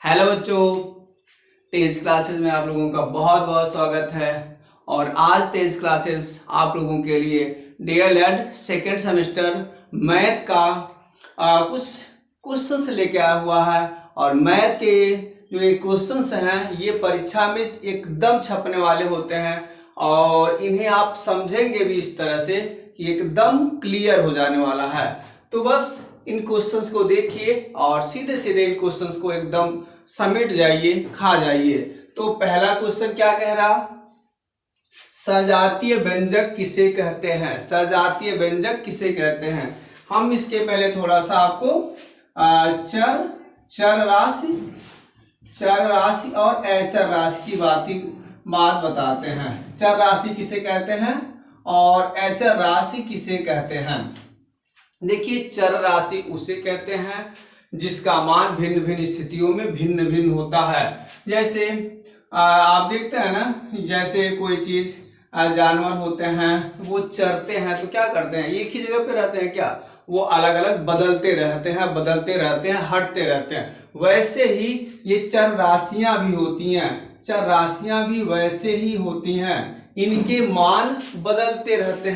Hello बच्चों, तेज classes में आप लोगों का बहुत बहुत स्वागत है। और आज तेज क्लासेस आप लोगों के लिए डीएलएड सेकेंड सेमेस्टर मैथ का कुछ क्वेश्चंस लेके आया हुआ है। और मैथ के जो ये क्वेश्चंस हैं ये परीक्षा में एकदम छपने वाले होते हैं और इन्हें आप समझेंगे भी इस तरह से कि एकदम क्लियर हो जाने वाला है। तो बस इन क्वेश्चंस को देखिए और सीधे सीधे इन क्वेश्चंस को एकदम समेट जाइए, खा जाइए। तो पहला क्वेश्चन क्या कह रहा, सजातीय व्यंजक किसे कहते हैं? सजातीय व्यंजक किसे कहते हैं? हम इसके पहले थोड़ा सा आपको चर राशि और अचर राशि की बात बताते हैं। चर राशि किसे कहते हैं और अचर राशि किसे कहते हैं? देखिए, चर राशि उसे कहते हैं जिसका मान भिन्न भिन्न स्थितियों में भिन्न भिन्न होता है। जैसे आप देखते हैं ना, जैसे कोई चीज जानवर होते हैं वो चरते हैं तो क्या करते हैं, एक ही जगह पे रहते हैं क्या? वो अलग अलग बदलते रहते हैं, हटते रहते हैं। वैसे ही ये चर राशियां भी होती हैं, चर राशियां भी वैसे ही होती हैं। इनके मान बदलते रहते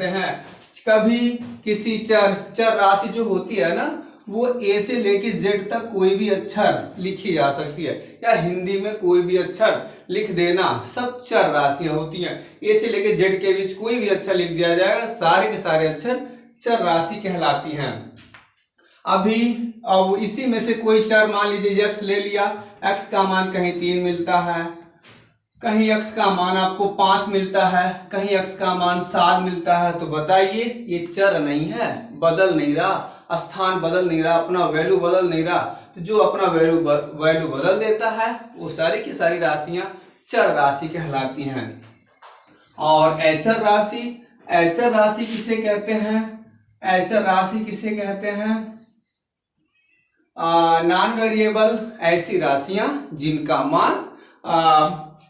हैं। कभी किसी चर राशि जो होती है ना, वो ए से लेके जेड तक कोई भी अक्षर लिखी जा सकती है, या हिंदी में कोई भी अक्षर लिख देना, सब चर राशियां होती हैं। ए से लेके जेड के बीच कोई भी अक्षर लिख दिया जाएगा, सारे के सारे अक्षर चर राशि कहलाती हैं। अब इसी में से कोई चर, मान लीजिए x ले लिया, x का मान कहीं 3 मिलता है, कहीं x का मान आपको 5 मिलता है, कहीं x का मान 7 मिलता है। तो बताइए, ये चर नहीं है, बदल नहीं रहा, स्थान बदल नहीं रहा, अपना वैल्यू बदल नहीं रहा। तो जो अपना वैल्यू बदल देता है वो सारी की सारी राशियां चर राशि कहलाती हैं। और अचर राशि किसे कहते हैं? अचर राशि किसे कहते हैं? नॉन वेरिएबल, ऐसी राशियां जिनका मान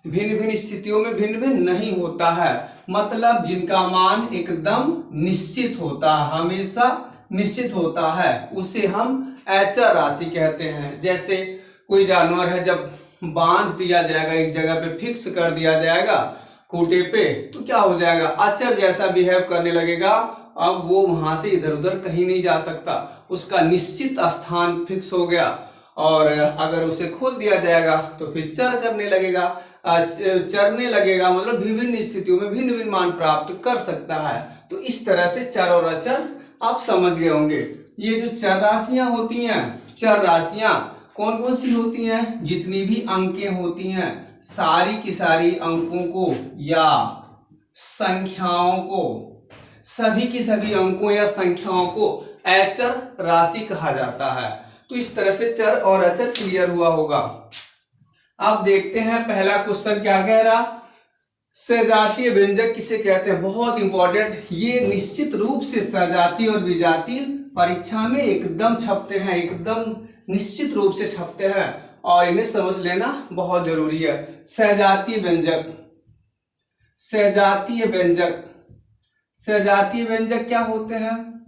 भिन्न भिन्न स्थितियों में भिन्न भिन्न नहीं होता है, मतलब जिनका मान एकदम निश्चित होता है, हमेशा निश्चित होता है, उसे हम अचर राशि कहते हैं। जैसे कोई जानवर है, जब बांध दिया जाएगा, एक जगह पे फिक्स कर दिया जाएगा खूंटे पे, तो क्या हो जाएगा, अचर जैसा बिहेव करने लगेगा। अब वो वहां से इधर उधर कहीं नहीं जा सकता, उसका निश्चित स्थान फिक्स हो गया। और अगर उसे खोल दिया जाएगा तो फिर चरने लगेगा, मतलब विभिन्न स्थितियों में भिन्न भिन्न मान प्राप्त कर सकता है। तो इस तरह से चर और अचर आप समझ गए होंगे। ये जो चर राशियां होती हैं, चर राशियां कौन कौन सी होती हैं? जितनी भी अंकें होती हैं, सारी की सारी अंकों को या संख्याओं को, सभी की सभी अंकों या संख्याओं को अचर राशि कहा जाता है। तो इस तरह से चर और अचर क्लियर हुआ होगा। अब देखते हैं पहला क्वेश्चन क्या कह रहा, सजातीय व्यंजक किसे कहते हैं? बहुत इंपॉर्टेंट, ये निश्चित रूप से सजातीय और विजातीय परीक्षा में एकदम छपते हैं, एकदम निश्चित रूप से छपते हैं और इन्हें समझ लेना बहुत जरूरी है। सजातीय व्यंजक क्या होते हैं?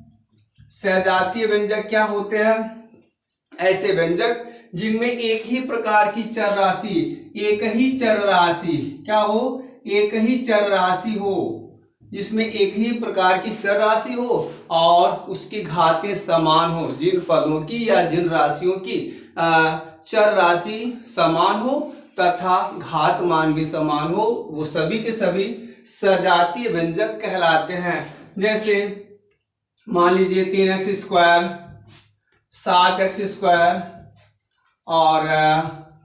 सजातीय व्यंजक क्या होते हैं? ऐसे व्यंजक जिनमें एक ही प्रकार की चर राशि, एक ही चर राशि हो, जिसमें एक ही प्रकार की चर राशि हो और उसकी घातें समान हो। जिन पदों की या जिन राशियों की चर राशि समान हो तथा घात मान भी समान हो, वो सभी के सभी सजातीय व्यंजक कहलाते हैं। जैसे मान लीजिए 3x² 7x² और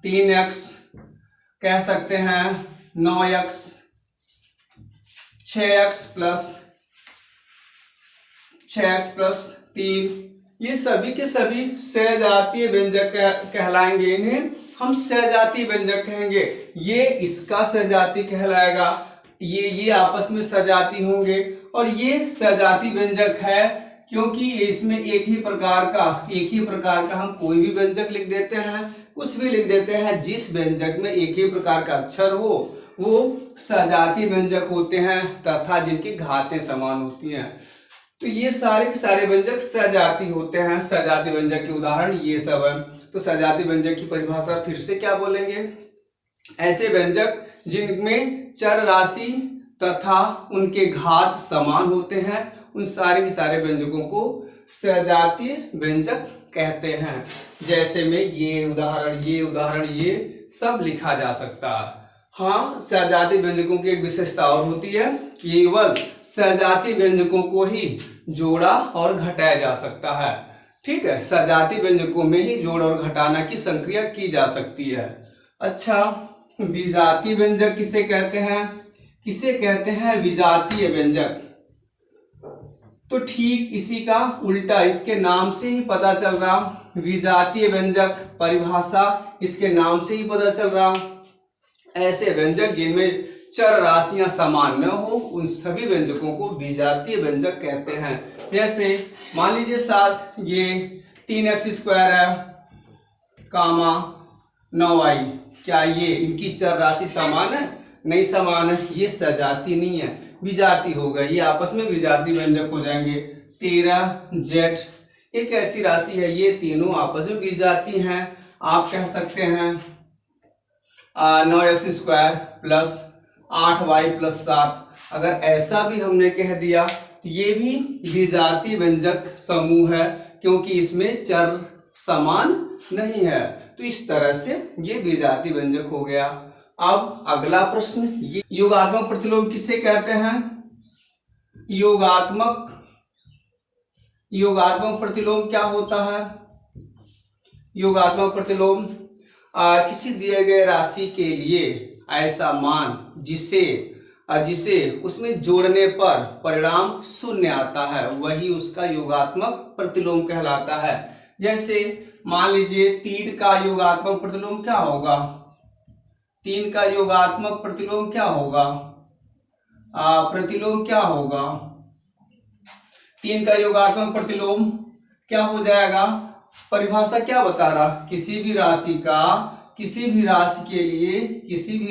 3x, कह सकते हैं 9x, 6x प्लस 3, ये सभी के सभी सजातीय व्यंजक कहलाएंगे। इन्हें हम सजातीय व्यंजक कहेंगे। ये इसका सजाती कहलाएगा, ये आपस में सजाती होंगे और ये सजाती व्यंजक है क्योंकि इसमें एक ही प्रकार का हम कोई भी व्यंजक लिख देते हैं, कुछ भी लिख देते हैं। जिस व्यंजक में एक ही प्रकार का अक्षर हो वो सजाती व्यंजक होते हैं तथा जिनकी घातें समान होती हैं। तो ये सारे के सारे व्यंजक सजाती होते हैं। सजाती व्यंजक के उदाहरण ये सब है। तो सजातीय व्यंजक की परिभाषा फिर से क्या बोलेंगे? ऐसे व्यंजक जिनमें चर राशि तथा उनके घात समान होते हैं, उन सारे के सारे व्यंजकों को सजातीय व्यंजक कहते हैं। जैसे में ये उदाहरण ये सब लिखा जा सकता है। हाँ, सजातीय व्यंजकों की एक विशेषता और होती है, केवल सजातीय व्यंजकों को ही जोड़ा और घटाया जा सकता है। ठीक है, सजातीय व्यंजकों में ही जोड़ और घटाना की संक्रिया की जा सकती है। अच्छा, विजातीय व्यंजक किसे कहते हैं? किसे कहते हैं विजातीय व्यंजक? तो ठीक इसी का उल्टा, इसके नाम से ही पता चल रहा, विजातीय व्यंजक परिभाषा इसके नाम से ही पता चल रहा, ऐसे व्यंजक जिनमें चर राशियां समान न हो, उन सभी व्यंजकों को विजातीय व्यंजक कहते हैं। जैसे मान लीजिए साथ ये 3x² है कामा 9y, क्या ये इनकी चर राशि समान है? नहीं समान है, ये सजाती नहीं है, विजाती होगा। ये आपस में विजातीय व्यंजक हो जाएंगे। 13z एक ऐसी राशि है, ये तीनों आपस में विजाती हैं। आप कह सकते हैं 9x² प्लस 8y प्लस 7, अगर ऐसा भी हमने कह दिया तो ये भी विजातीय व्यंजक समूह है, क्योंकि इसमें चर समान नहीं है। तो इस तरह से ये विजातीय व्यंजक हो गया। अब अगला प्रश्न, ये योगात्मक प्रतिलोम किसे कहते हैं? योगात्मक प्रतिलोम क्या होता है? योगात्मक प्रतिलोम किसी दिए गए राशि के लिए ऐसा मान जिसे उसमें जोड़ने पर परिणाम शून्य आता है, वही उसका योगात्मक प्रतिलोम कहलाता है। जैसे मान लीजिए 3 का योगात्मक प्रतिलोम क्या होगा? 3 का योगात्मक प्रतिलोम क्या होगा? प्रतिलोम क्या होगा? 3 का योगात्मक प्रतिलोम क्या हो जाएगा? परिभाषा क्या बता रहा? किसी भी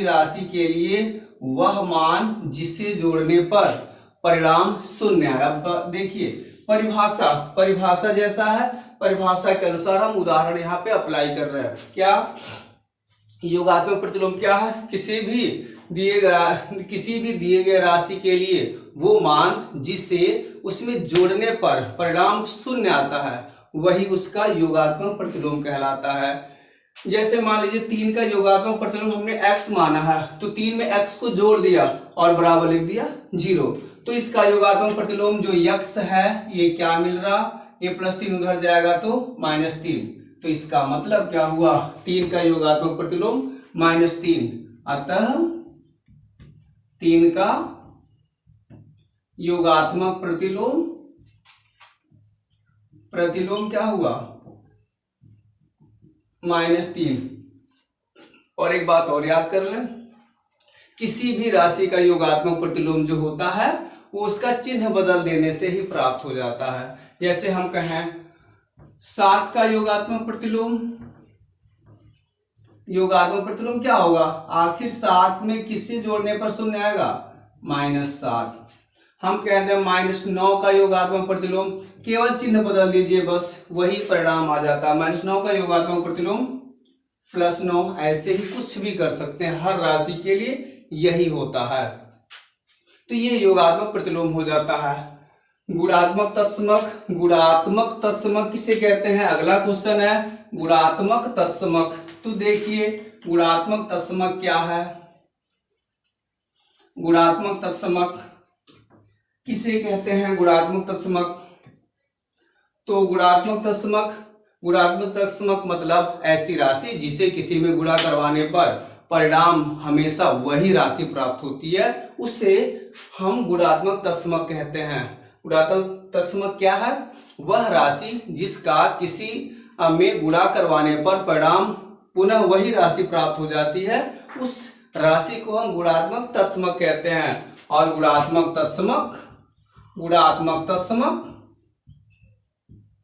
राशि के लिए वह मान जिसे जोड़ने पर परिणाम शून्य है। अब देखिए परिभाषा जैसा है, परिभाषा के अनुसार हम उदाहरण यहाँ पे अप्लाई कर रहे हैं। क्या योगात्मक प्रतिलोम क्या है? किसी भी दिए गए राशि के लिए वो मान जिसे उसमें जोड़ने पर परिणाम शून्य आता है, वही उसका योगात्मक प्रतिलोम कहलाता है। जैसे मान लीजिए 3 का योगात्मक प्रतिलोम हमने x माना है, तो 3 में x को जोड़ दिया और बराबर लिख दिया 0, तो इसका योगात्मक प्रतिलोम जो x है ये क्या मिल रहा? ये +3 उधर जाएगा तो -3, तो इसका मतलब क्या हुआ? 3 का योगात्मक प्रतिलोम -3, अतः 3 का योगात्मक प्रतिलोम क्या हुआ? -3। और एक बात और याद कर लें, किसी भी राशि का योगात्मक प्रतिलोम जो होता है वो उसका चिन्ह बदल देने से ही प्राप्त हो जाता है। जैसे हम कहें 7 का योगात्मक प्रतिलोम क्या होगा? आखिर 7 में किससे जोड़ने पर शून्य आएगा? -7। हम कहते हैं -9 का योगात्मक प्रतिलोम, केवल चिन्ह बदल दीजिए बस वही परिणाम आ जाता है। -9 का योगात्मक प्रतिलोम +9, ऐसे ही कुछ भी कर सकते हैं, हर राशि के लिए यही होता है। तो ये योगात्मक प्रतिलोम हो जाता है। गुणात्मक तत्समक किसे कहते हैं? अगला क्वेश्चन है गुणात्मक तत्समक। तो देखिए गुणात्मक तत्समक क्या है? गुणात्मक तत्समक किसे कहते हैं? गुणात्मक तत्समक, तो गुणात्मक तत्समक मतलब ऐसी राशि जिसे किसी में गुणा करवाने पर परिणाम हमेशा वही राशि प्राप्त होती है, उसे हम गुणात्मक तत्समक कहते हैं। गुणात्मक तत्समक क्या है? वह राशि जिसका किसी में गुणा करवाने पर परिणाम पुनः वही राशि प्राप्त हो जाती है, उस राशि को हम गुणात्मक तत्समक कहते हैं। और गुणात्मक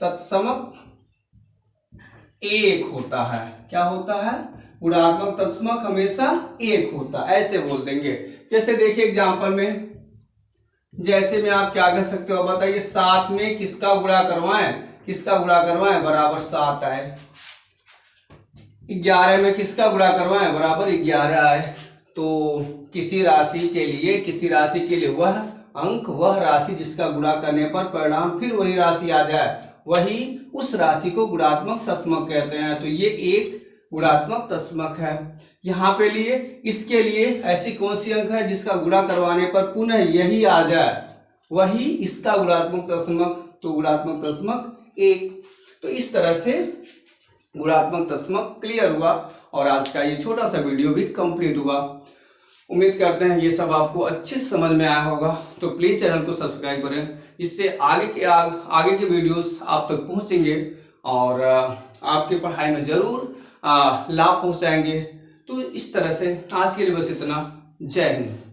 तत्समक एक होता है। क्या होता है? गुणात्मक तत्समक हमेशा एक होता है, ऐसे बोल देंगे। जैसे देखिए एग्जांपल में, जैसे में आप क्या कह सकते हो बताइए, 7 में किसका गुणा करवाएं बराबर 7 आए। 11 में किसका गुणा करवाएं, बराबर 11 आए। तो किसी राशि के लिए वह अंक, वह राशि जिसका गुणा करने पर परिणाम फिर वही राशि आ जाए, वही उस राशि को गुणात्मक तस्मक कहते हैं। तो ये एक गुणात्मक तस्मक है। यहाँ पे लिए इसके लिए ऐसी कौन सी अंक है जिसका गुणा करवाने पर पुनः यही आ जाए, वही इसका गुणात्मक तस्मक, तो गुणात्मक तस्मक 1। तो इस तरह से गुणात्मक तस्मक क्लियर हुआ और आज का ये छोटा सा वीडियो भी कंप्लीट हुआ। उम्मीद करते हैं ये सब आपको अच्छे से समझ में आया होगा। तो प्लीज चैनल को सब्सक्राइब करें, जिससे आगे के वीडियोस आप तक पहुंचेंगे और आपकी पढ़ाई में जरूर लाभ पहुंचाएंगे। तो इस तरह से आज के लिए बस इतना। जय हिंद।